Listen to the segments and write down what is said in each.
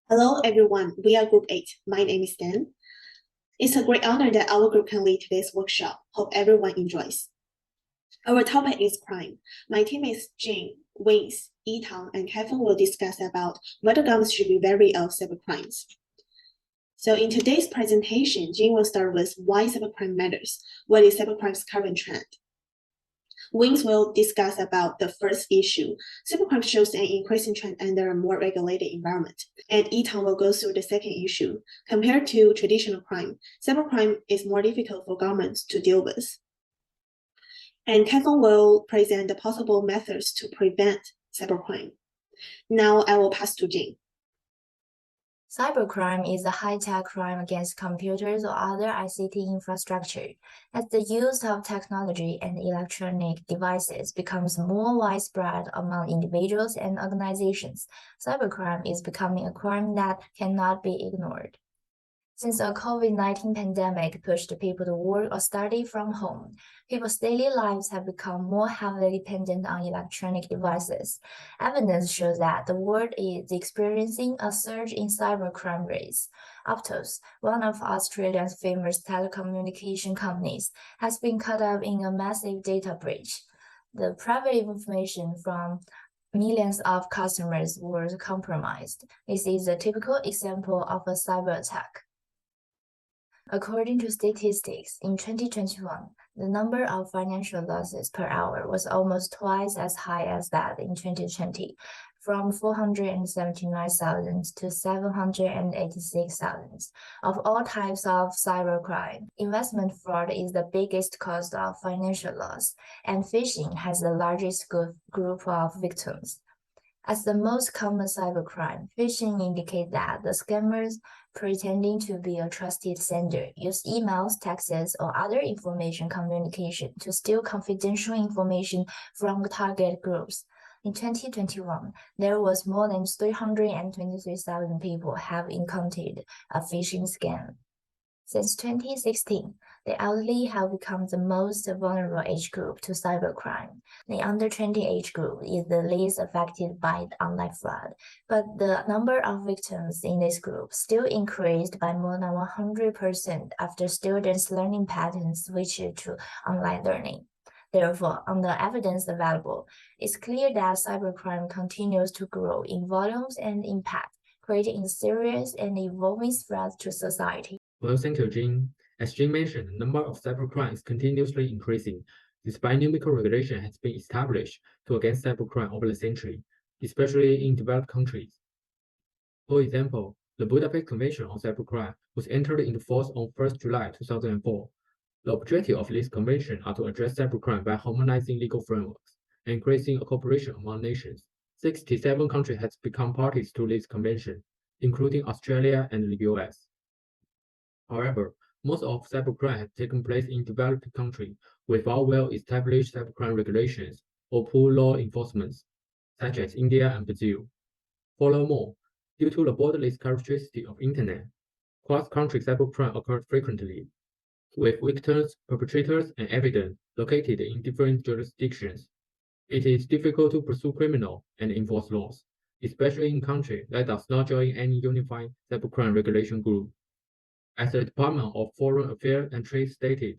Hello, everyone. We are Group 8. My name is Dan. It's a great honor that our group can lead today's workshop. Hope everyone enjoys. Our topic is crime. My teammates Jane, Wings, Ethan, and Kevin will discuss about whether governments should be wary of cybercrimes. So in today's presentation, Jane will start with why cybercrime matters. What is cybercrime's current trend? Wings will discuss about the first issue. Cybercrime shows an increasing trend under a more regulated environment. And Ethan will go through the second issue. Compared to traditional crime, cybercrime is more difficult for governments to deal with. And Kevin will present the possible methods to prevent cybercrime. Now I will pass to Jane. Cybercrime is a high-tech crime against computers or other ICT infrastructure. As the use of technology and electronic devices becomes more widespread among individuals and organizations, cybercrime is becoming a crime that cannot be ignored. Since the COVID-19 pandemic pushed people to work or study from home, people's daily lives have become more heavily dependent on electronic devices. Evidence shows that the world is experiencing a surge in cybercrime rates. Aptos, one of Australia's famous telecommunication companies, has been caught up in a massive data breach. The private information from millions of customers was compromised. This is a typical example of a cyber attack. According to statistics, in 2021, the number of financial losses per hour was almost twice as high as that in 2020, from 479,000 to 786,000. Of all types of cybercrime, investment fraud is the biggest cause of financial loss, and phishing has the largest group of victims. As the most common cybercrime, phishing indicates that the scammers pretending to be a trusted sender use emails, texts, or other information communication to steal confidential information from target groups. In 2021, there was more than 323,000 people have encountered a phishing scam. Since 2016, the elderly have become the most vulnerable age group to cybercrime. The under 20 age group is the least affected by online fraud, but the number of victims in this group still increased by more than 100% after students' learning patterns switched to online learning. Therefore, on the evidence available, it's clear that cybercrime continues to grow in volumes and impact, creating a serious and evolving threat to society. Well, thank you, Jing. As Jing mentioned, the number of cybercrime is continuously increasing, despite numerical regulation has been established to against cybercrime over the century, especially in developed countries. For example, the Budapest Convention on Cybercrime was entered into force on 1st July 2004. The objective of this convention are to address cybercrime by harmonizing legal frameworks and increasing cooperation among nations. 67 countries have become parties to this convention, including Australia and the US. However, most of cybercrime has taken place in developed countries without well-established cybercrime regulations or poor law enforcement, such as India and Brazil. Furthermore, due to the borderless characteristic of Internet, cross-country cybercrime occurs frequently, with victims, perpetrators, and evidence located in different jurisdictions. It is difficult to pursue criminal and enforce laws, especially in countries that does not join any unified cybercrime regulation group. As the Department of Foreign Affairs and Trade stated,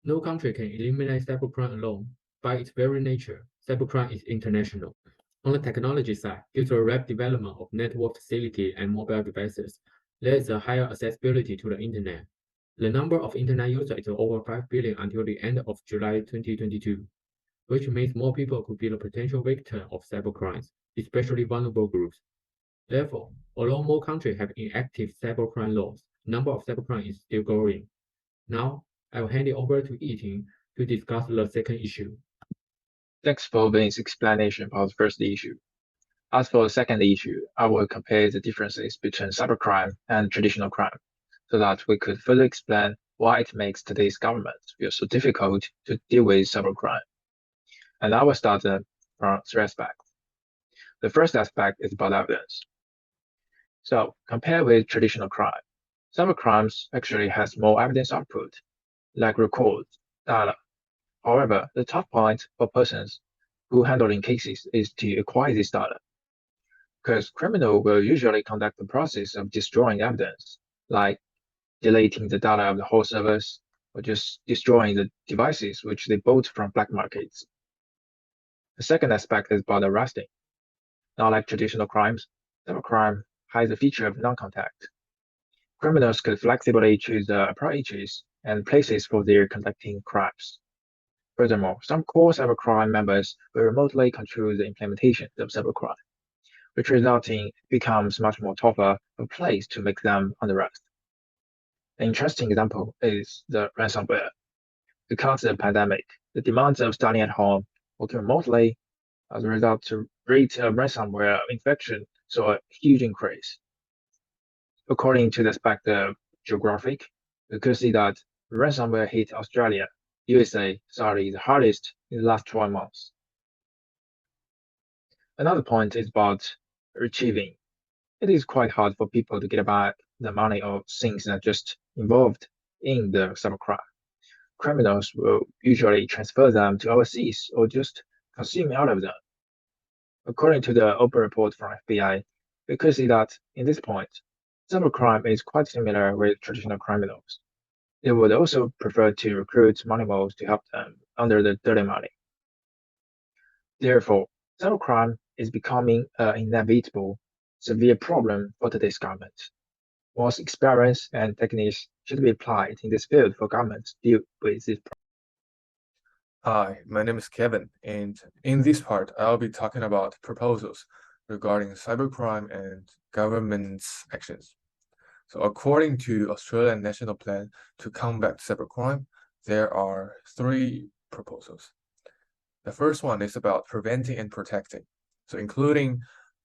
no country can eliminate cybercrime alone. By its very nature, cybercrime is international. On the technology side, due to the rapid development of network facility and mobile devices, there is a higher accessibility to the Internet. The number of Internet users is over 5 billion until the end of July 2022, which means more people could be the potential victim of cybercrimes, especially vulnerable groups. Therefore, although more countries have inactive cybercrime laws, the number of cybercrime is still growing. Now, I will hand it over to Yiting to discuss the second issue. Thanks for Vin's explanation about the first issue. As for the second issue, I will compare the differences between cybercrime and traditional crime, so that we could further explain why it makes today's government feel so difficult to deal with cybercrime. And I will start from three aspects. The first aspect is about evidence. So, compared with traditional crime, cybercrimes actually has more evidence output, like records, data. However, the tough point for persons who handling cases is to acquire this data. because criminals will usually conduct the process of destroying evidence, like deleting the data of the whole servers or just destroying the devices which they bought from black markets. The second aspect is about arresting. Not like traditional crimes, cybercrime has a feature of non-contact. Criminals could flexibly choose the approaches and places for their conducting crimes. Furthermore, some core cybercrime members will remotely control the implementation of cybercrime, which resulting becomes much more tougher of a place to make them under arrest. An interesting example is the ransomware. Because of the pandemic, the demands of studying at home, working remotely, as a result, the rate of ransomware infection saw a huge increase. According to the Spectre Geographic, we could see that ransomware hit Australia, USA, Saudi the hardest in the last 12 months. Another point is about retrieving. It is quite hard for people to get back the money or things that just involved in the cybercrime. Criminals will usually transfer them to overseas or just consume out of them. According to the open report from FBI, we could see that in this point, cybercrime is quite similar with traditional criminals. They would also prefer to recruit money moles to help them under the dirty money. Therefore, cybercrime is becoming an inevitable, severe problem for today's government. More experience and techniques should be applied in this field for governments to deal with this problem. Hi, my name is Kevin, and in this part, I'll be talking about proposals regarding cybercrime and government's actions. So according to Australian National Plan to combat cybercrime, there are 3 proposals. The first one is about preventing and protecting, so including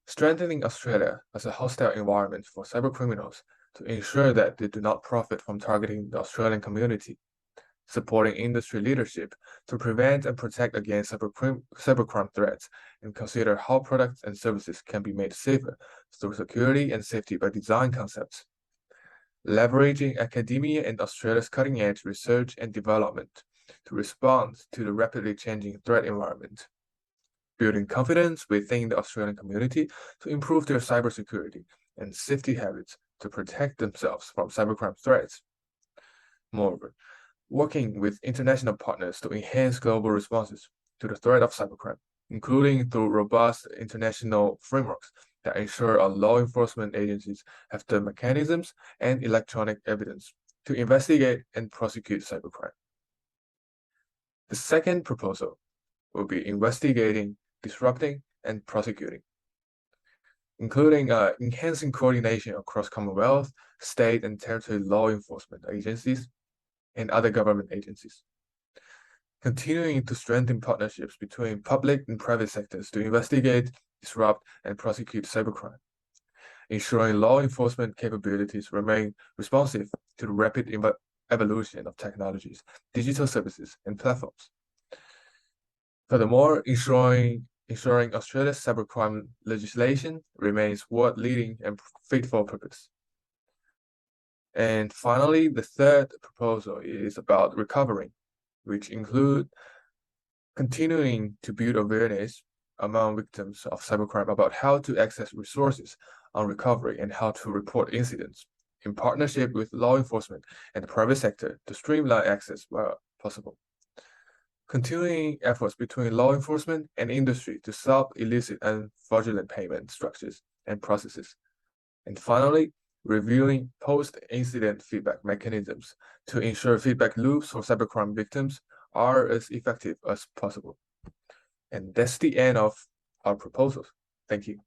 strengthening Australia as a hostile environment for cybercriminals to ensure that they do not profit from targeting the Australian community, supporting industry leadership to prevent and protect against cybercrime threats, and consider how products and services can be made safer through security and safety by design concepts, leveraging academia and Australia's cutting-edge research and development to respond to the rapidly changing threat environment, building confidence within the Australian community to improve their cybersecurity and safety habits to protect themselves from cybercrime threats. Moreover, working with international partners to enhance global responses to the threat of cybercrime, including through robust international frameworks that ensure our law enforcement agencies have the mechanisms and electronic evidence to investigate and prosecute cybercrime. The second proposal will be investigating, disrupting, and prosecuting, including enhancing coordination across Commonwealth, state, and territory law enforcement agencies and other government agencies, continuing to strengthen partnerships between public and private sectors to investigate, disrupt, and prosecute cybercrime, ensuring law enforcement capabilities remain responsive to the rapid evolution of technologies, digital services, and platforms. Furthermore, ensuring Australia's cybercrime legislation remains world-leading and fit for purpose. And finally, the third proposal is about recovering, which include continuing to build awareness among victims of cybercrime about how to access resources on recovery and how to report incidents in partnership with law enforcement and the private sector to streamline access where possible. Continuing efforts between law enforcement and industry to stop illicit and fraudulent payment structures and processes. And finally, reviewing post-incident feedback mechanisms to ensure feedback loops for cybercrime victims are as effective as possible. And that's the end of our proposals. Thank you.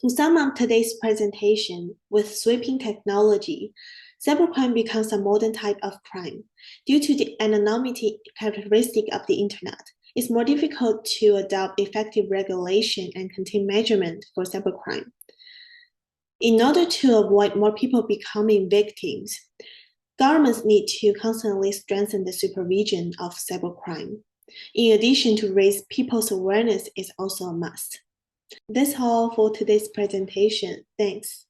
To sum up today's presentation, with sweeping technology, cybercrime becomes a modern type of crime. Due to the anonymity characteristic of the internet, it's more difficult to adopt effective regulation and contain measurement for cybercrime. In order to avoid more people becoming victims, governments need to constantly strengthen the supervision of cybercrime. In addition to raise people's awareness is also a must. That's all for today's presentation. Thanks.